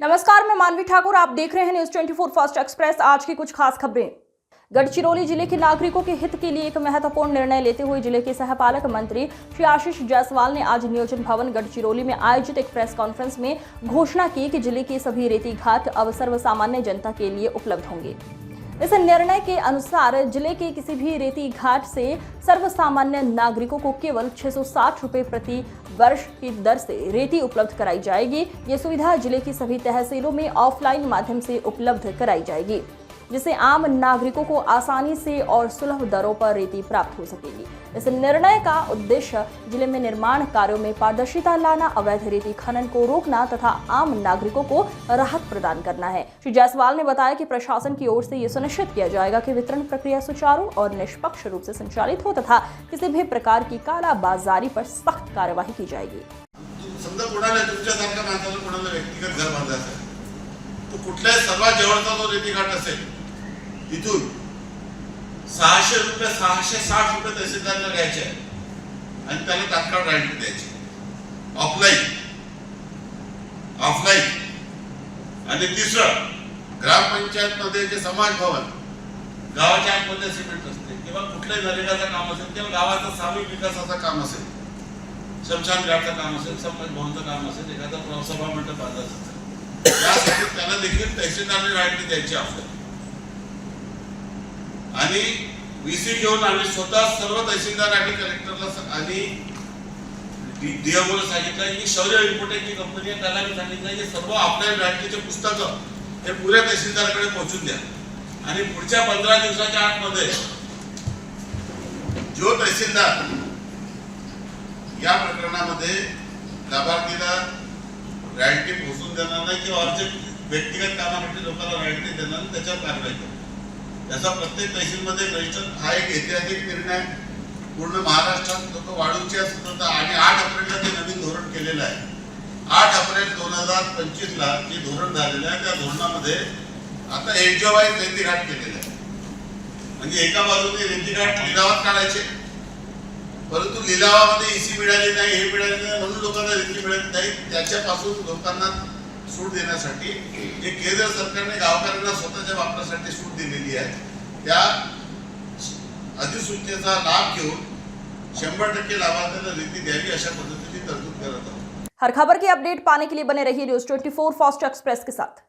नमस्कार, मैं मानवी ठाकुर। आप देख रहे हैं न्यूज 24 फास्ट एक्सप्रेस। आज की कुछ खास खबरें। गढ़चिरौली जिले के नागरिकों के हित के लिए एक महत्वपूर्ण निर्णय लेते हुए जिले के सहपालक मंत्री श्री आशीष जायसवाल ने आज नियोजन भवन गढ़चिरौली में आयोजित एक प्रेस कॉन्फ्रेंस में घोषणा की कि जिले के सभी रेती घाट अब सर्वसामान्य जनता के लिए उपलब्ध होंगे। इस निर्णय के अनुसार जिले के किसी भी रेती घाट से सर्वसामान्य नागरिकों को केवल 660 रुपए प्रति वर्ष की दर से रेती उपलब्ध कराई जाएगी। ये सुविधा जिले की सभी तहसीलों में ऑफलाइन माध्यम से उपलब्ध कराई जाएगी, जिससे आम नागरिकों को आसानी से और सुलभ दरों पर रेती प्राप्त हो सकेगी। इस निर्णय का उद्देश्य जिले में निर्माण कार्यों में पारदर्शिता लाना, अवैध रेती खनन को रोकना तथा आम नागरिकों को राहत प्रदान करना है। श्री जायसवाल ने बताया कि प्रशासन की ओर से ये सुनिश्चित किया जाएगा कि वितरण प्रक्रिया सुचारू और निष्पक्ष रूप से संचालित हो तथा किसी भी प्रकार की कालाबाजारी पर सख्त कार्यवाही की जाएगी। समजा कोणाला तुमच्यासारख्या माणसाला कोणाला व्यक्तिगत घर बांधायचं आहे, तो कुठल्याही सर्वात जवळचा जो रेती घाट असेल तिथून 600 रुपये 660 रुपये तहसीलदारला घ्यायचे आणि त्याला तात्काळ रॉयल्टी द्यायची ऑफलाईन। आणि तिसरं, ग्रामपंचायत मध्ये जे समाज भवन गावाच्या आतमध्ये सिमेंट असते किंवा कुठल्याही नरेगाचं काम असेल किंवा गावाचं सामाजिक विकासाचं काम असेल, शमशान घाटचं काम असेल, समाज भवनचं काम असेल, एखादा सभा मंडप बांधायचं असेल, त्यासाठी त्याला देखील तहसीलदारने रॉयल्टी द्यायची आपल्याला। आणि वीसी घेऊन आम्ही स्वतः सर्व तहसीलदार आणि कलेक्टरला आणि डीएमओला सांगितलं की शौर्य इम्पोर्टेंटची कंपनी आहे, त्याला मी सांगितलं की सर्व आपल्या बँकेचे पुस्तकं हे पुऱ्या तहसीलदाराकडे पोहोचून द्या आणि पुढच्या 15 दिवसाच्या आतमध्ये जो तहसीलदार या प्रकरणामध्ये लाभार्थीला रॉयल्टी पोहोचून देणार नाही किंवा अर्जंट व्यक्तिगत कामासाठी लोकांना रॉयल्टी देणार नाही, त्याच्यावर कारवाई करा। याचा प्रत्येक तहसीलमध्ये रजिस्टर हा एक ऐतिहासिक निर्णय पूर्ण महाराष्ट्रात लोक वाढूची असतात आणि 8 एप्रिलला ते नवीन धोरण केलेलं आहे। 8 एप्रिल 2025 ला जे धोरण झालेलं आहे त्या धोरणामध्ये आता एजवाईज रेती घाट केलेलं आहे। म्हणजे एका बाजूने रेती घाट लिलावात काढायचे, परंतु लिलावामध्ये ईसी मिळाली नाही, हे मिळाले नाही म्हणून लोकांना रेती मिळत नाही, त्याच्यापासून लोकांना सूट देण्यासाठी जे केंद्र सरकारने गावकऱ्यांना स्वतःच्या वापरासाठी सूट दिलेली आहे, त्या अधिसूचनेचा लाभ घेऊन 100% लाभार्थ्यांना रेती द्यावी अशा पद्धतीने तरतूद करत आहोत। हर खबर की अपडेट पाने के लिए बने रहिए न्यूज 24 फास्ट एक्सप्रेस के साथ।